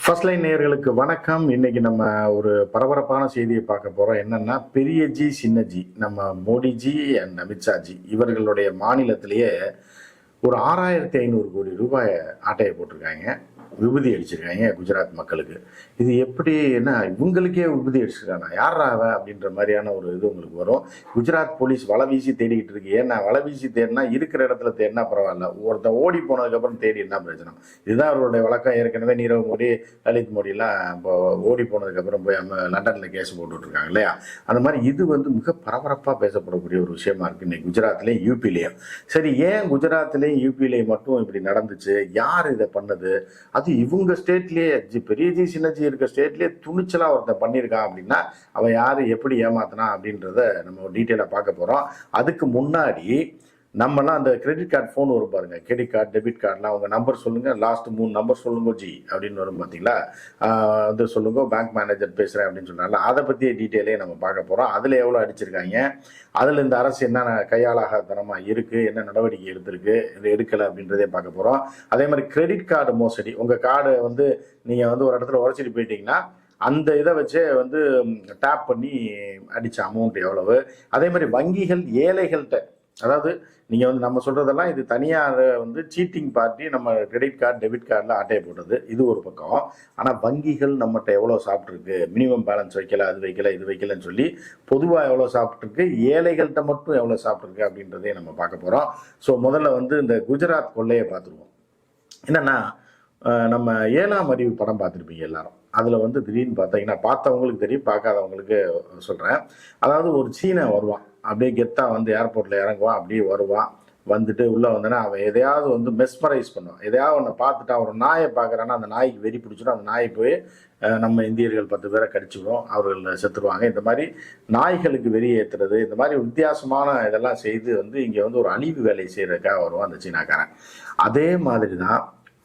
First line நேயர்களுக்கு வணக்கம். இன்னைக்கு நம்ம ஒரு பரபரப்பான செய்தியை பார்க்க போறோம். என்னன்னா, பெரிய ஜி சின்ன ஜி நம்ம மோடிஜி அண்ட் அமித்ஷாஜி இவர்களுடைய மாநிலத்திலேயே ஒரு 6500 கோடி ரூபாய் ஆட்டையை போட்டிருக்காங்க. விபூதி அடிச்சிருக்காங்க குஜராத் மக்களுக்கு. இது எப்படி என்ன இவங்களுக்கே விபூதி அடிச்சிருக்காங்க, யாரா அவன் அப்படின்ற மாதிரியான ஒரு இது உங்களுக்கு வரும். குஜராத் போலீஸ் வலை வீசி தேடிக்கிட்டு இருக்கு. ஏன்னா வலை வீசி தேடினா இருக்கிற இடத்துல தேடினா பரவாயில்ல, ஒருத்தன் ஓடி போனதுக்கப்புறம் தேடி என்ன பிரச்சனை? இதுதான் அவருடைய வழக்கம். ஏற்கனவே நீரவ் மோடி, லலித் மோடிலாம் இப்போ ஓடி போனதுக்கப்புறம் போய் லண்டனில் கேஸ் போட்டுட்ருக்காங்க இல்லையா? அந்த மாதிரி இது வந்து மிக பரபரப்பாக பேசப்படக்கூடிய ஒரு விஷயமா இருக்குது இன்னைக்கு குஜராத்லேயும் யூபிலையும். சரி, ஏன் குஜராத்லேயும் யூபிலையும் மட்டும் இப்படி நடந்துச்சு? யார் இதை பண்ணது? அது இவங்க ஸ்டேட்லயே பெரிய ஜி சின்ன ஜி இருக்க ஸ்டேட்லயே துணிச்சலா ஒருத்தன் பண்ணியிருக்கான் அப்படின்னா அவன் யாரு, எப்படி ஏமாத்தினா அப்படின்றத நம்ம டீட்டெயிலா பார்க்க போறோம். அதுக்கு முன்னாடி நம்மலாம் அந்த கிரெடிட் கார்டு ஃபோன் வரும் பாருங்க, கிரெடிட் கார்டு டெபிட் கார்டுலாம் அவங்க நம்பர் சொல்லுங்க, லாஸ்ட் 3 நம்பர் சொல்லுங்க ஜி அப்படின்னு வரும் பார்த்தீங்களா? வந்து சொல்லுங்க, பேங்க் மேனேஜர் பேசுறேன் அப்படின்னு சொன்னால அதை பற்றிய டீட்டெயிலே நம்ம பார்க்க போறோம். அதில் எவ்வளோ அடிச்சிருக்காங்க, அதில் இந்த அரசு என்ன கையாளாகத்தனமாக இருக்கு, என்ன நடவடிக்கை எடுத்திருக்கு, இது எடுக்கலை அப்படின்றதே பார்க்க போறோம். அதே மாதிரி கிரெடிட் கார்டு மோசடி, உங்கள் கார்டு வந்து நீங்கள் வந்து ஒரு இடத்துல உரைச்சிட்டு போயிட்டீங்கன்னா அந்த இதை வச்சே வந்து டேப் பண்ணி அடித்த அமௌண்ட் எவ்வளவு. அதே மாதிரி வங்கிகள் ஏழைகள்கிட்ட, அதாவது நீங்கள் வந்து நம்ம சொல்கிறதெல்லாம் இது தனியார் வந்து சீட்டிங் பார்ட்டி நம்ம கிரெடிட் கார்டு டெபிட் கார்டில் ஆட்டையை போட்டது, இது ஒரு பக்கம். ஆனால் வங்கிகள் நம்மகிட்ட எவ்வளோ சாப்பிட்ருக்கு, மினிமம் பேலன்ஸ் வைக்கல, அது வைக்கல, இது வைக்கலன்னு சொல்லி பொதுவாக எவ்வளோ சாப்பிட்ருக்கு, ஏழைகள்கிட்ட மட்டும் எவ்வளோ சாப்பிட்ருக்கு அப்படின்றதே நம்ம பார்க்க போகிறோம். ஸோ முதல்ல வந்து இந்த குஜராத் கொள்ளையை பார்த்துருவோம். என்னென்னா, நம்ம 7ஆம் அறிவு படம் பார்த்துருப்பீங்க எல்லாரும். அதில் வந்து திடீர்னு பார்த்தீங்கன்னா, பார்த்தவங்களுக்கு தெரியும், பார்க்காதவங்களுக்கு சொல்கிறேன். அதாவது ஒரு சீனை வருவான், அப்படியே கெத்தா வந்து ஏர்போர்ட்டில் இறங்குவான், அப்படியே வருவான், வந்துட்டு உள்ளே வந்தோன்னா அவன் எதையாவது வந்து மெஸ்மரைஸ் பண்ணுவான். எதையாவது ஒன்று பார்த்துட்டா, ஒரு நாயை பார்க்குறான்னா அந்த நாய்க்கு வெறி பிடிச்சிடும், அந்த நாய் போய் நம்ம இந்தியர்கள் 10 பேரை கடிச்சுவிடும், அவர்கள் செத்துருவாங்க. இந்த மாதிரி நாய்களுக்கு வெறி ஏற்றுறது, இந்த மாதிரி வித்தியாசமான இதெல்லாம் செய்து வந்து இங்கே வந்து ஒரு அழிவு வேலையை செய்கிறதுக்காக வருவான் அந்த சீனாக்காரன். அதே மாதிரி தான்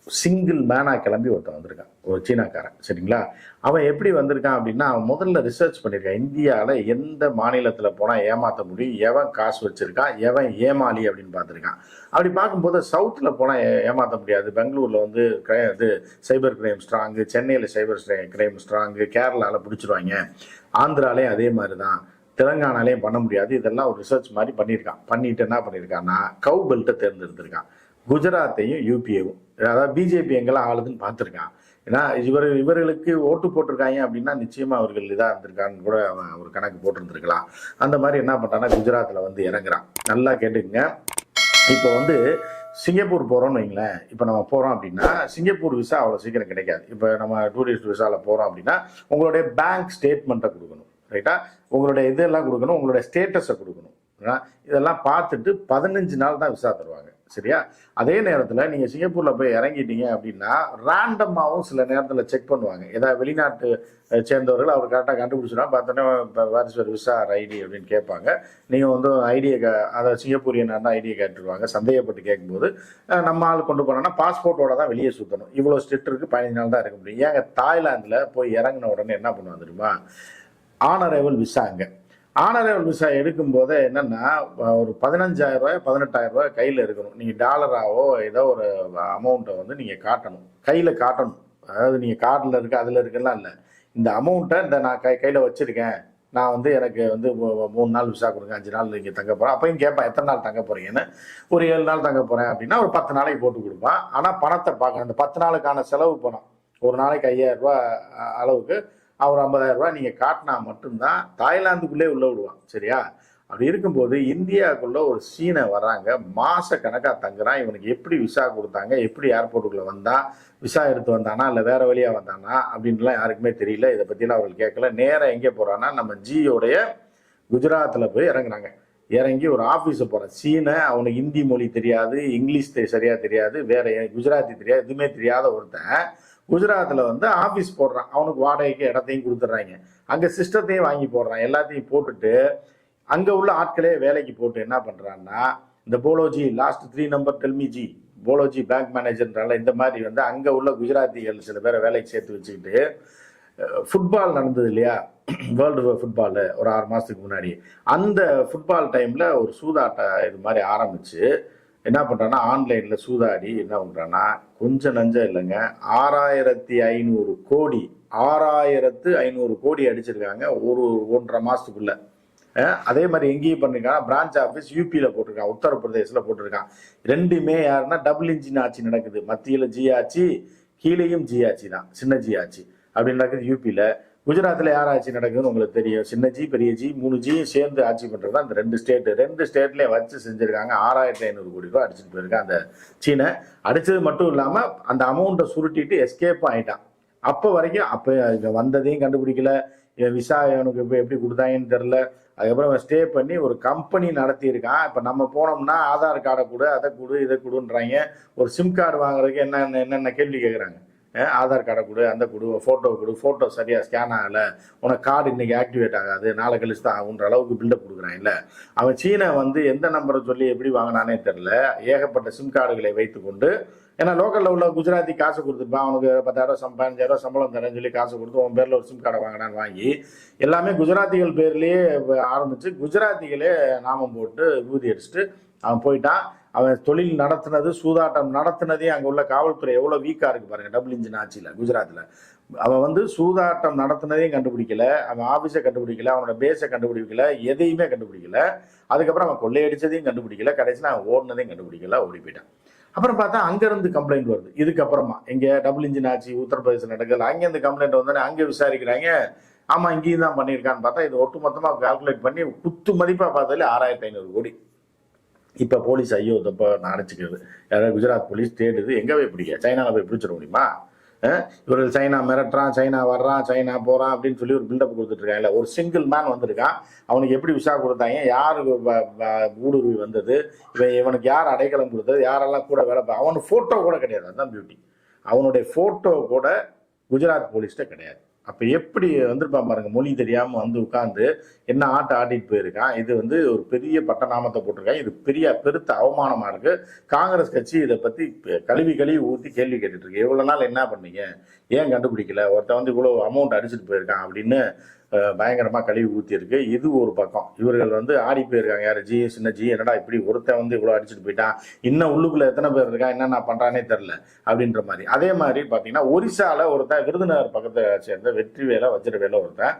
சிங்கிள் மேனாக கிளம்பி ஒருத்தன் வந்திருக்கான், ஒரு சீனாக்காரன். சரிங்களா? அவன் எப்படி வந்திருக்கான் அப்படின்னா, அவன் முதல்ல ரிசர்ச் பண்ணியிருக்கான், இந்தியாவில் எந்த மாநிலத்தில் போனால் ஏமாற்ற முடியும், எவன் காசு வச்சுருக்கான், எவன் ஏமாளி அப்படின்னு பார்த்துருக்கான். அப்படி பார்க்கும்போது சவுத்தில் போனால் ஏமாற்ற முடியாது. பெங்களூரில் வந்து இது சைபர் கிரைம் ஸ்ட்ராங்கு, சென்னையில் சைபர் கிரைம் ஸ்ட்ராங்கு, கேரளாவில் பிடிச்சிருவாங்க, ஆந்திராலேயும் அதே மாதிரி தான், தெலுங்கானாலேயும் பண்ண முடியாது. இதெல்லாம் ஒரு ரிசர்ச் மாதிரி பண்ணியிருக்கான். பண்ணிட்டு என்ன பண்ணியிருக்கான்னா, கவு பெல்ட்டை தேர்ந்தெடுத்திருக்கான். குஜராத்தையும் யூபியையும், அதாவது பிஜேபி எங்கெல்லாம் ஆளுதுன்னு பார்த்துருக்கான். ஏன்னா இவர்களுக்கு ஓட்டு போட்டிருக்காங்க அப்படின்னா நிச்சயமா அவர்கள் இதாக இருந்திருக்கான்னு கூட அவன் ஒரு கணக்கு போட்டிருந்துருக்கலாம். அந்த மாதிரி என்ன பண்ணுறான்னா குஜராத்தில் வந்து இறங்குறான். நல்லா கேட்டுக்குங்க. இப்போ வந்து சிங்கப்பூர் போகிறோம்னு வைங்களேன். இப்போ நம்ம போகிறோம் அப்படின்னா சிங்கப்பூர் விசா அவ்வளோ சீக்கிரம் கிடைக்காது. இப்போ நம்ம டூரிஸ்ட் விசாவில் போகிறோம் அப்படின்னா உங்களுடைய பேங்க் ஸ்டேட்மெண்ட்டை கொடுக்கணும், ரைட்டா? உங்களுடைய இதெல்லாம் கொடுக்கணும், உங்களுடைய ஸ்டேட்டஸை கொடுக்கணும். இதெல்லாம் பார்த்துட்டு 15 நாள் தான் விசா தருவாங்க. சரியா? அதே நேரத்தில் நீங்கள் சிங்கப்பூரில் போய் இறங்கிட்டீங்க அப்படின்னா ரேண்டமாகவும் சில நேரத்தில் செக் பண்ணுவாங்க. ஏதாவது வெளிநாட்டு சேர்ந்தவர்கள் அவர் கரெக்டாக கண்டுபிடிச்சினா பார்த்தோன்னே வாரிசுவர் விசா ஐடி அப்படின்னு கேட்பாங்க. நீங்கள் வந்து ஐடியை அதை சிங்கப்பூரியன் ஐடியை கேட்டுருவாங்க. சந்தேகப்பட்டு கேட்கும்போது நம்ம ஆள் கொண்டு போனோம்னா பாஸ்போர்ட்டோட தான் வெளியே சுற்றணும். இவ்வளோ ஸ்டெட் இருக்குது, 15 நாள் தான் இருக்க முடியும். ஏங்க தாய்லாந்தில் போய் இறங்கின உடனே என்ன பண்ணுவாங்க தெரியுமா? ஆனரைவல் விசா. அங்கே ஆனரைவல் விசா எடுக்கும் போதே என்னன்னா ஒரு 15,000 ரூபாய் 18,000 ரூபாய் கையில் இருக்கணும். நீங்கள் டாலராவோ ஏதோ ஒரு அமௌண்ட்டை வந்து நீங்கள் காட்டணும், கையில் காட்டணும். அதாவது நீங்கள் கார்டில் இருக்க அதில் இருக்குலாம் இல்லை, இந்த அமௌண்ட்டை இந்த நான் கையில் வச்சுருக்கேன், நான் வந்து எனக்கு வந்து 3 நாள் விசா கொடுங்க, 5 நாள் இங்கே தங்க போகிறேன். அப்பையும் கேட்பேன் எத்தனை நாள் தங்க போகிறீங்கன்னு. ஒரு 7 நாள் தங்க போகிறேன் அப்படின்னா ஒரு 10 நாளைக்கு போட்டு கொடுப்பான். ஆனால் பணத்தை பார்க்கணும், அந்த 10 நாளுக்கான செலவு பணம் ஒரு நாளைக்கு 5,000 ரூபா அளவுக்கு அவர் 50,000 ரூபாய் நீங்கள் காட்டினா மட்டும்தான் தாய்லாந்துக்குள்ளே உள்ள விடுவான். சரியா? அப்படி இருக்கும்போது இந்தியாவுக்குள்ள ஒரு சீனை வர்றாங்க, மாச கணக்காக தங்குறான். இவனுக்கு எப்படி விசா கொடுத்தாங்க, எப்படி ஏர்போர்ட்டுக்குள்ளே வந்தான், விசா எடுத்து வந்தானா இல்லை வேற வழியாக வந்தானா அப்படின்லாம் யாருக்குமே தெரியல. இதை பற்றிலாம் அவர்கள் கேட்கல. நேராக எங்கே போகிறான்னா நம்ம ஜியோடைய குஜராத்தில் போய் இறங்குறாங்க. இறங்கி ஒரு ஆஃபீஸை போகிறான். சீனை, அவனுக்கு ஹிந்தி மொழி தெரியாது, இங்கிலீஷ் சரியாக தெரியாது, வேற குஜராத்தி தெரியாது, எதுவுமே தெரியாத ஒருத்தன் குஜராத்தில் வந்து ஆஃபீஸ் போடுறான். அவனுக்கு வாடகைக்கு இடத்தையும் கொடுத்துட்றாங்க, அங்கே சிஸ்டத்தையும் வாங்கி போடுறான். எல்லாத்தையும் போட்டுட்டு அங்கே உள்ள ஆட்களே வேலைக்கு போட்டு என்ன பண்ணுறான்னா, இந்த போலோஜி லாஸ்ட் 3 நம்பர் டெல்மி ஜி, போலோஜி பேங்க் மேனேஜர்னால இந்த மாதிரி வந்து அங்கே உள்ள குஜராத்திகள் சில பேரை வேலைக்கு சேர்த்து வச்சுக்கிட்டு, ஃபுட்பால் நடந்தது இல்லையா, வேர்ல்டு ஃபுட்பாலு ஒரு 6 மாதத்துக்கு முன்னாடி, அந்த ஃபுட்பால் டைமில் ஒரு சூதாட்ட இது மாதிரி ஆரம்பித்து என்ன பண்றான்னா ஆன்லைன்ல சூதாடி என்ன பண்றான்னா கொஞ்சம் நஞ்சம் இல்லைங்க, 6500 கோடி 6500 கோடி அடிச்சிருக்காங்க ஒரு 1.5 மாசத்துக்குள்ள. அதே மாதிரி எங்கேயும் பண்ணிருக்காங்க, பிரான்ச் ஆஃபீஸ் யூபியில போட்டிருக்கான், உத்தரப்பிரதேசில போட்டிருக்கான். ரெண்டுமே யாருன்னா டபுள் இன்ஜின் ஆட்சி நடக்குது. மத்தியில ஜி ஆட்சி, கீழேயும் ஜி ஆட்சி தான், சின்ன ஜி ஆட்சி அப்படி நடக்குது யூபியில. குஜராத்ல யார் ஆட்சி நடக்குதுன்னு உங்களுக்கு தெரியும், சின்ன ஜி பெரிய ஜி 3 சேர்ந்து ஆட்சி பண்றது தான் இந்த 2 ஸ்டேட்லயே வச்சு செஞ்சிருக்காங்க. 6500 கோடி ரூபாய் அடிச்சுட்டு போயிருக்கான் அந்த சீனை. அடிச்சது மட்டும் இல்லாம அந்த அமௌண்ட்டை சுருட்டிட்டு எஸ்கேப் ஆயிட்டான். அப்ப வரைக்கும் அப்ப வந்ததையும் கண்டுபிடிக்கல, விசா அவனுக்கு இப்போ எப்படி கொடுத்தாங்கன்னு தெரியல. அதுக்கப்புறம் ஸ்டே பண்ணி ஒரு கம்பெனி நடத்தியிருக்கான். இப்போ நம்ம போனோம்னா ஆதார் கார்டை கொடு, அதை கொடு, இதை கொடுன்றாங்க. ஒரு சிம் கார்டு வாங்குறதுக்கு என்னென்ன கேள்வி கேட்குறாங்க. ஆதார் கார்டை கொடு, அந்த கொடு, ஃபோட்டோ கொடு, ஃபோட்டோ சரியாக ஸ்கேன் ஆகலை, உனக்கு கார்டு இன்னைக்கு ஆக்டிவேட் ஆகாது, நாளை கழிச்சு தான் ஆகுன்ற அளவுக்கு பில்டப் கொடுக்குறான். இல்லை, அவன் சீனை எந்த நம்பரை சொல்லி எப்படி வாங்கினானே தெரில. ஏகப்பட்ட சிம் கார்டுகளை வைத்துக்கொண்டு, ஏன்னா லோக்கலில் உள்ள குஜராத்தி காசு கொடுத்துருப்பான், அவனுக்கு 10,000 15,000 சம்பளம் தரேன்னு சொல்லி காசு கொடுத்து உன் பேரில் ஒரு சிம் கார்டை வாங்கினான்னு வாங்கி எல்லாமே குஜராத்திகள் பேர்லேயே ஆரம்பித்து குஜராத்திகளே நாமம் போட்டு விபூதி அடிச்சுட்டு அவன் போயிட்டான். அவன் தொழில் நடத்துனது, சூதாட்டம் நடத்துனதே அங்கே உள்ள காவல்துறை எவ்வளோ வீக்காக இருக்குது பாருங்க. டபுள் இன்ஜின் ஆட்சியில் குஜராத்தில் அவன் சூதாட்டம் நடத்துனதையும் கண்டுபிடிக்கல, அவன் ஆஃபீஸை கண்டுபிடிக்கல, அவனோட பேஸை கண்டுபிடிக்கல, எதையுமே கண்டுபிடிக்கல. அதுக்கப்புறம் அவன் கொள்ளையடிச்சதையும் கண்டுபிடிக்கல, கடைசியில் அவன் ஓடினதையும் கண்டுபிடிக்கல, ஓடி போயிட்டான். அப்புறம் பார்த்தா அங்கேருந்து கம்ப்ளைண்ட் வருது. இதுக்கப்புறமா இங்கே டபுள் இன்ஜின் ஆட்சி உத்தரப்பிரதேசம் நடக்குது, அங்கேருந்து கம்ப்ளைண்ட் வந்தோடனே அங்கே விசாரிக்கிறாங்க. ஆமாம் இங்கேயும் தான் பண்ணியிருக்கான்னு பார்த்தா இது ஒட்டுமொத்தமாக கால்குலேட் பண்ணி குத்து மதிப்பாக பார்த்தாலே 6500 கோடி. இப்போ போலீஸ் ஐயோ தப்பா அடைச்சிக்கிறது. யாராவது குஜராத் போலீஸ் தேடுது, எங்கே போய் பிடிக்க, சைனாவில் போய் பிடிச்சிட முடியுமா? இவர்கள் சைனா மிரட்டுறான், சைனா வர்றான், சைனா போகிறான் அப்படின்னு சொல்லி ஒரு பில்டப் கொடுத்துட்ருக்காங்க. இல்லை, ஒரு சிங்கிள் மேன் வந்திருக்கான், அவனுக்கு எப்படி விசா கொடுத்தாங்க, யாருக்கு ஊடுருவி வந்தது, இவனுக்கு யார் அடைக்கலம் கொடுத்தது, யாரெல்லாம் கூட வேலை, அவனுக்கு ஃபோட்டோ கூட கிடையாது. அதுதான் பியூட்டி, அவனுடைய ஃபோட்டோ கூட குஜராத் போலீஸ்கிட்ட கிடையாது. அப்போ எப்படி வந்திருப்பான் பாருங்க, மொழி தெரியாமல் உட்காந்து என்ன ஆட்டை ஆட்டிட்டு போயிருக்கான். இது ஒரு பெரிய பட்டநாமத்தை போட்டிருக்காங்க. இது பெருத்த அவமானமாக இருக்குது. காங்கிரஸ் கட்சி இதை பற்றி கழுவி ஊற்றி கேள்வி கேட்டுட்டு இருக்கு. எவ்வளோ நாள் என்ன பண்ணீங்க, ஏன் கண்டுபிடிக்கல, ஒருத்தன் இவ்வளோ அமௌண்ட் அடிச்சுட்டு போயிருக்கான் அப்படின்னு பயங்கரமாக கழுவி ஊற்றி இருக்கு. இது ஒரு பக்கம். இவர்கள் ஆடி போயிருக்காங்க. யார் ஜி, சின்ன ஜி, என்னடா இப்படி ஒருத்தன் இவ்வளோ அடிச்சுட்டு போயிட்டான், இன்னும் உள்ளுக்குள்ள எத்தனை பேர் இருக்கான், என்னென்ன பண்ணுறானே தெரில அப்படின்ற மாதிரி. அதே மாதிரி பார்த்தீங்கன்னா ஒரிசால ஒருத்தன், விருதுநகர் பக்கத்தை சேர்ந்த வெற்றிவேலை வஜ்ரவேலை ஒருத்தன்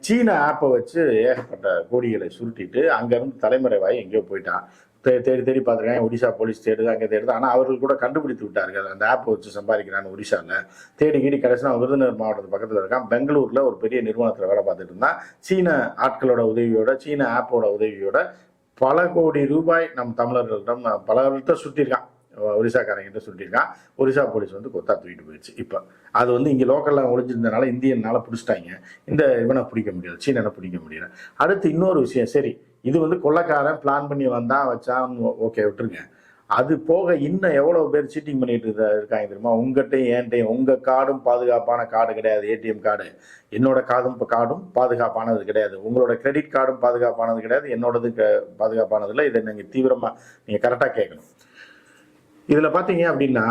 சீன ஆப்பை வச்சு ஏகப்பட்ட கோடிகளை சுருட்டிட்டு அங்கேருந்து தலைமறைவாய் எங்கேயோ போயிட்டான். தேடி பார்த்துருக்காங்க. ஒடிசா போலீஸ் தேடுது, அங்கே தேடுது. ஆனால் அவர்கள் கூட கண்டுபிடித்து விட்டார்கள், அந்த ஆப்பை வச்சு சம்பாதிக்கிறான்னு. ஒடிசாவில் தேடி கடைசியில் விருதுநகர் மாவட்டத்து பக்கத்தில் இருக்கான். பெங்களூரில் ஒரு பெரிய நிறுவனத்தில் வேலை பார்த்துட்டு இருந்தான். சீன ஆட்களோட உதவியோட, சீன ஆப்போட உதவியோட பல கோடி ரூபாய் நம் தமிழர்களிடம் பலர்கிட்ட சுட்டியிருக்கான். ஒரிசாக்காரங்கிட்ட சுட்டியிருக்கான். ஒரிசா போலீஸ் கொத்தா தூக்கிட்டு போயிடுச்சு. இப்போ அது இங்கே லோக்கலில் ஒழிஞ்சிருந்தனால இந்தியனால பிடிச்சிட்டாங்க. இவனை பிடிக்க முடியல, சீனனை பிடிக்க முடியல. அடுத்து இன்னொரு விஷயம், சரி இது கொள்ளைக்காரன் பிளான் பண்ணி வந்தான் வச்சான், ஓகே விட்டுருங்க. அது போக இன்னும் எவ்வளோ பேர் சீட்டிங் பண்ணிட்டு இருக்காங்க தெரியுமா? உங்கள்கிட்டையும் ஏன்ட்டையும் உங்கள் கார்டும் பாதுகாப்பான கார்டு கிடையாது. ஏடிஎம் கார்டு என்னோட கார்டும் பாதுகாப்பானது கிடையாது. உங்களோட கிரெடிட் கார்டும் பாதுகாப்பானது கிடையாது. என்னோடது பாதுகாப்பானது இல்லை. இதை நீங்கள் தீவிரமாக நீங்கள் கரெக்டாக கேட்கணும். இதில் பார்த்தீங்க அப்படின்னா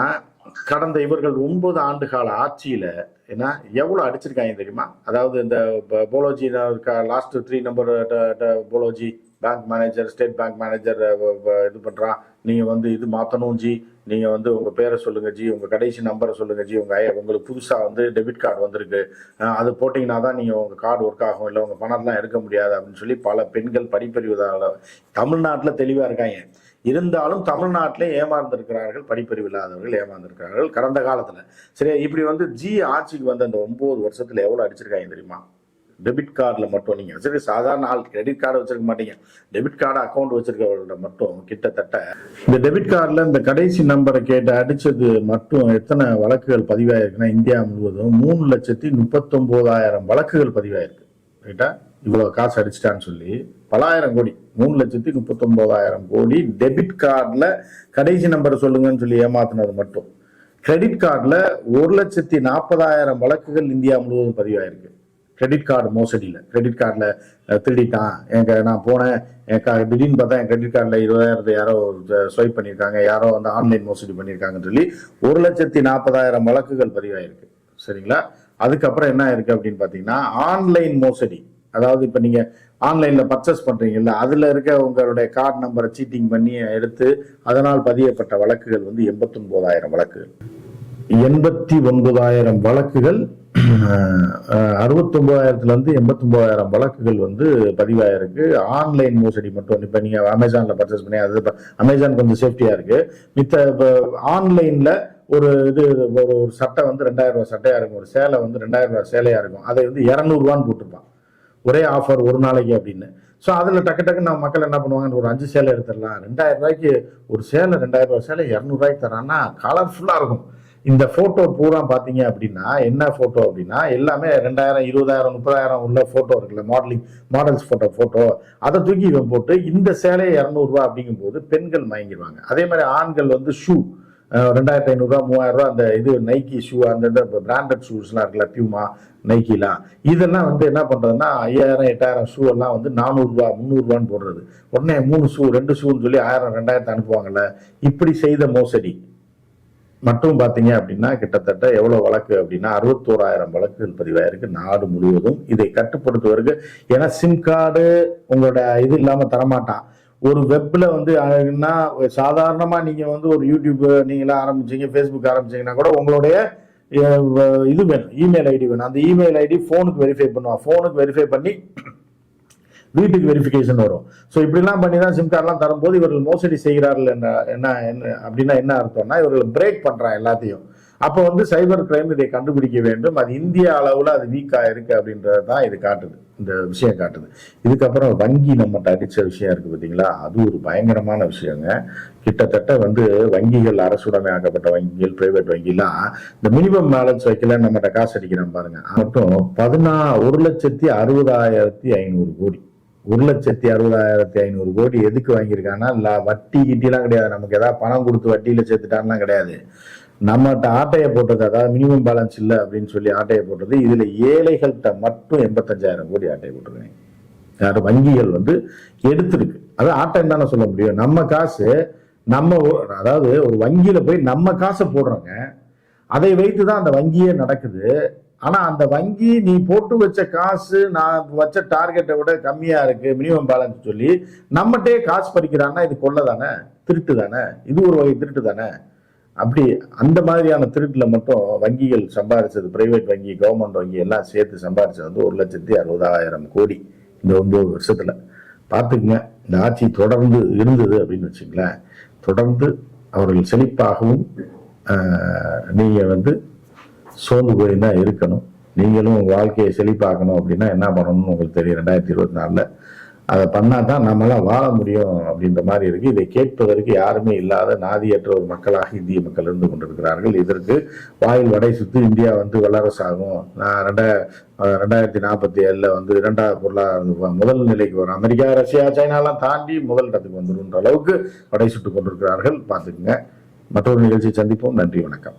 கடந்த இவர்கள் 9 ஆண்டு கால ஆட்சியில் ஏன்னா எவ்வளோ அடிச்சிருக்காங்க தெரியுமா? அதாவது இந்த போலோஜி லாஸ்ட் 3 நம்பர் போலோஜி bank manager, state bank manager இது பண்ணுறான். நீங்கள் இது மாற்றணும் ஜி, நீங்கள் உங்கள் பேரை சொல்லுங்கள் ஜி, உங்கள் கடைசி நம்பரை சொல்லுங்கள் ஜி, உங்களுக்கு புதுசாக டெபிட் கார்டு வந்திருக்கு, அது போட்டிங்கன்னா தான் நீங்கள் உங்கள் கார்டு ஒர்க் ஆகும், இல்லை உங்கள் பணம்லாம் எடுக்க முடியாது அப்படின்னு சொல்லி பல பெண்கள் படிப்பறிவதால் தமிழ்நாட்டில் தெளிவாக இருக்காங்க. இருந்தாலும் தமிழ்நாட்டிலே ஏமாந்துருக்கிறார்கள், படிப்பறிவு இல்லாதவர்கள் ஏமாந்துருக்கிறார்கள் கடந்த காலத்தில். சரி, இப்படி ஜி ஆட்சிக்கு அந்த 9 வருஷத்தில் எவ்வளோ அடிச்சிருக்காங்க தெரியுமா? டெபிட் கார்டில் மட்டும் நீங்கள் சரி சாதாரண ஆள் கிரெடிட் கார்டு வச்சிருக்க மாட்டீங்க, டெபிட் கார்டு அக்கௌண்ட் வச்சிருக்கவர்கள மட்டும் கிட்டத்தட்ட இந்த டெபிட் கார்டில் இந்த கடைசி நம்பரை கேட்டு அடித்தது மட்டும் எத்தனை வழக்குகள் பதிவாயிருக்குன்னா இந்தியா முழுவதும் 3,39,000 வழக்குகள் பதிவாயிருக்கு. ரைட்டா? இவ்வளோ காசு அடிச்சிட்டான்னு சொல்லி பலாயிரம் கோடி, 3,39,000 கோடி டெபிட் கார்டில் கடைசி நம்பர் சொல்லுங்கன்னு சொல்லி ஏமாத்தினது மட்டும். கிரெடிட் கார்டில் 1,40,000 வழக்குகள் இந்தியா முழுவதும் பதிவாயிருக்கு. கிரெடிட் கார்டு மோசடியில், கிரெடிட் கார்டில் திருடிட்டான், நான் போனேன், திடீர்னு பார்த்தா என் கிரெடிட் கார்டில் 20,000 யாரோ ஸ்வைப் பண்ணியிருக்காங்க, யாரோ ஆன்லைன் மோசடி பண்ணியிருக்காங்கன்னு சொல்லி 1,40,000 வழக்குகள் பதிவாயிருக்கு. சரிங்களா? அதுக்கப்புறம் என்ன இருக்கு அப்படின்னு பார்த்தீங்கன்னா ஆன்லைன் மோசடி. அதாவது இப்போ நீங்கள் ஆன்லைனில் பர்ச்சேஸ் பண்ணுறீங்கல்ல, அதில் இருக்க உங்களுடைய கார்டு நம்பரை சீட்டிங் பண்ணி எடுத்து அதனால் பதியப்பட்ட வழக்குகள் வந்து 89,000 வழக்குகள். 89,000 வழக்குகள் 69,000 89,000 வழக்குகள் வந்து பதிவாயிருக்கு. ஆன்லைன் மோசடி மட்டும். இப்போ நீங்கள் அமேசானில் பர்ச்சேஸ் பண்ணி அது அமேசான் கொஞ்சம் சேஃப்டியாக இருக்குது. மித்த ஆன்லைனில் ஒரு ஒரு சட்டை வந்து 2,000 ரூபா சட்டையாக இருக்கும், ஒரு சேலை வந்து 2,000 ரூபா சேலையாக இருக்கும், அதை வந்து 200 போட்டிருப்பான், ஒரே ஆஃபர் ஒரு நாளைக்கு அப்படின்னு. ஸோ அதில் டக்கு டக்கு நம்ம மக்கள் என்ன பண்ணுவாங்க, ஒரு 5 சேலை எடுத்துடலாம், 2,000 ரூபாய்க்கு ஒரு சேலை, 2,000 ரூபாய் சேலை 200 ரூபாய்க்கு தரான்னா கலர்ஃபுல்லாக இருக்கும். இந்த போட்டோ பூரா பார்த்தீங்க அப்படின்னா என்ன போட்டோ அப்படின்னா எல்லாமே 2,000 20,000 30,000 உள்ள போட்டோ இருக்குல்ல, மாடல்ஸ் போட்டோ அதை தூக்கி இவன் போட்டு இந்த சேலை 200 ரூபா அப்படிங்கும் போது பெண்கள் மயங்கிடுவாங்க. அதே மாதிரி ஆண்கள் வந்து ஷூ 2,500 ரூபா 3,000 ரூபா அந்த இது நைக்கி ஷூ, அந்த பிராண்டட் ஷூஸ்லாம் இருக்குல்ல, பியூமா நைக்கிலாம், இதெல்லாம் வந்து என்ன பண்றதுன்னா 5,000 8,000 ஷூ எல்லாம் வந்து 400 ரூபா 300 ரூபான்னு போடுறது. உடனே 3 ஷூ 2 ஷூன்னு சொல்லி 1000 2,000 அனுப்புவாங்கல்ல. இப்படி செய்த மோசடி மட்டும் பார்த்தீங்க அப்படின்னா கிட்டத்தட்ட எவ்வளவு வழக்கு அப்படின்னா 61,000 வழக்குகள் பதிவாயிருக்கு நாடு முழுவதும். இதை கட்டுப்படுத்துவதற்கு, ஏன்னா சிம் கார்டு உங்களோட இது இல்லாம தரமாட்டான். ஒரு வெப்ல வந்து சாதாரணமா நீங்க வந்து ஒரு யூடியூப் நீங்களா ஆரம்பிச்சீங்க, ஃபேஸ்புக் ஆரம்பிச்சீங்கன்னா கூட உங்களுடைய இது வேணும், இமெயில் ஐடி வேணும். அந்த இமெயில் ஐடி போனுக்கு வெரிஃபை பண்ணுவான். போனுக்கு வெரிஃபை பண்ணி வீட்டுக்கு வெரிஃபிகேஷன் வரும். ஸோ இப்படிலாம் பண்ணி தான் சிம் கார்டெலாம் தரும்போது இவர்கள் மோசடி செய்கிறார்கள் என்ன அப்படின்னா என்ன அர்த்தம்னா இவர்கள் பிரேக் பண்ணுறான் எல்லாத்தையும். அப்போ வந்து சைபர் கிரைம் இதை கண்டுபிடிக்க வேண்டும். அது இந்திய அளவில் அது வீக்காக இருக்கு அப்படின்றது தான் இது காட்டுது, இந்த விஷயம் காட்டுது. இதுக்கப்புறம் வங்கி நம்மகிட்ட அடிச்ச விஷயம் இருக்கு பார்த்தீங்களா, அது ஒரு பயங்கரமான விஷயங்க. கிட்டத்தட்ட வந்து வங்கிகள், அரசுடைமை ஆக்கப்பட்ட வங்கிகள், பிரைவேட் வங்கிலாம் இந்த மினிமம் பேலன்ஸ் வைக்கல நம்மகிட்ட காசு அடிக்கிறோம் பாருங்க, மட்டும் 1,60,500 கோடி. 1,60,500 கோடி எதுக்கு வாங்கியிருக்காங்கன்னா வட்டி கிட்டிலாம் கிடையாது, நமக்கு ஏதாவது பணம் கொடுத்து வட்டியில சேர்த்துட்டான்லாம் கிடையாது. நம்மகிட்ட ஆட்டையை போட்டது, அதாவது மினிமம் பேலன்ஸ் இல்லை அப்படின்னு சொல்லி ஆட்டையை போட்டது. இதுல ஏழைகள்கிட்ட மட்டும் 85,000 கோடி ஆட்டையை போட்டிருக்காங்க. யாரும் வங்கிகள் வந்து எடுத்திருக்கு. அது ஆட்டைன்னு தானே சொல்ல முடியும். நம்ம காசு நம்ம, அதாவது ஒரு வங்கியில போய் நம்ம காசை போடுறோங்க, அதை வைத்துதான் அந்த வங்கியே நடக்குது. ஆனா அந்த வங்கி நீ போட்டு வச்ச காசு நான் வச்ச டார்கெட்டை விட கம்மியா இருக்கு மினிமம் பேலன்ஸ் சொல்லி நம்மகிட்டே காசு பறிக்கிறான்னா இது கொள்ள தானே, திருட்டு தானே, இது ஒரு வகை திருட்டு தானே. அப்படி அந்த மாதிரியான திருட்டுல மட்டும் வங்கிகள் சம்பாதிச்சது, பிரைவேட் வங்கி கவர்மெண்ட் வங்கி எல்லாம் சேர்த்து சம்பாதிச்சது வந்து 1,60,000 கோடி இந்த 9 வருஷத்துல. பார்த்துக்குங்க, இந்த ஆட்சி தொடர்ந்து இருந்தது அப்படின்னு வச்சுங்களேன், தொடர்ந்து அவர்கள் செழிப்பாகவும் நீங்க வந்து சோர்ந்து போய் தான் இருக்கணும். நீங்களும் உங்கள் வாழ்க்கையை செழிப்பாக்கணும் அப்படின்னா என்ன பண்ணணும்னு உங்களுக்கு தெரியும். 2024 அதை பண்ணாதான் நம்மளாம் வாழ முடியும் அப்படின்ற மாதிரி இருக்கு. இதை கேட்பதற்கு யாருமே இல்லாத நாதியற்ற ஒரு மக்களாக இந்திய மக்கள் இருந்து கொண்டிருக்கிறார்கள். இதற்கு வாயில் வடை சுத்து இந்தியா வந்து வல்லரசாகும், 2047 வந்து 2வது பொருளாதார முதல் நிலைக்கு வரும், அமெரிக்கா ரஷ்யா சைனாலாம் தாண்டி முதல் இடத்துக்கு வந்துடுன்ற அளவுக்கு வடை சுட்டு கொண்டிருக்கிறார்கள். பார்த்துக்குங்க. மற்றொரு நிகழ்ச்சி சந்திப்போம். நன்றி, வணக்கம்.